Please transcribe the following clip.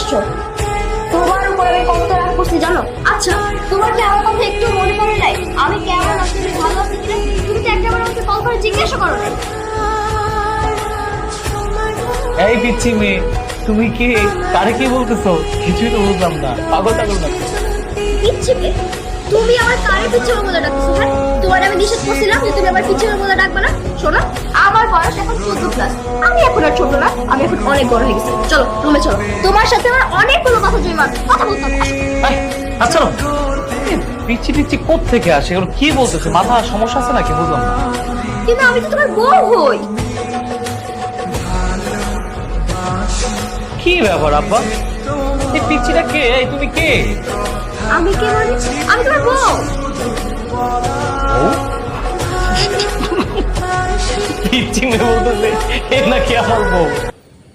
আসছো। তোমার উপরে আমি কতটা রাগ করছি জানো? আচ্ছা, তোমার কি আমার কথা একটু মনে পড়ে নাই? আমি কেমন আছি, তুমি ভালো আছি কিনা তুমি তো একবার আমাকে কল করে জিজ্ঞাসা করো নাই। এই পিচ্ছি মেয়ে, তুমি কি কারে কি বলতেছো? কিছুই তো বুঝলাম না, পাগল টাগল না? পিচ্ছিকে? তুমি আমার কারে পিচ্ছির বলে ডাকছো? হ্যাঁ, তোমার আমি নিষেধ করছিলাম যে তুমি আমার পিচ্ছির বলে ডাকবে না। শোনো, আমার বয়স এখন 14+, আমি এখন আর ছোট না, আমি এখন অনেক বড় হয়ে গেছি। চলো রুমে চলো, তোমার সাথে আমার অনেকগুলো কথা জমা কথা বলতে হবে। আচ্ছা পিচ্ছি টিচ্ছি কোত্থেকে আসে? এগুলো কি বলতেছে? মাথা সমস্যা আছে নাকি? বুঝলাম না। কিন্তু আমি তো তোমার বউ হই। কি ব্যাপার আব্বা? এই পিচ্ছিটা কে? এই তুমি কে? আমি কে মানে? আমি তোমার বউ। পিচ্ছি মেয়ে বলতেছে এ নাকি আমার বউ?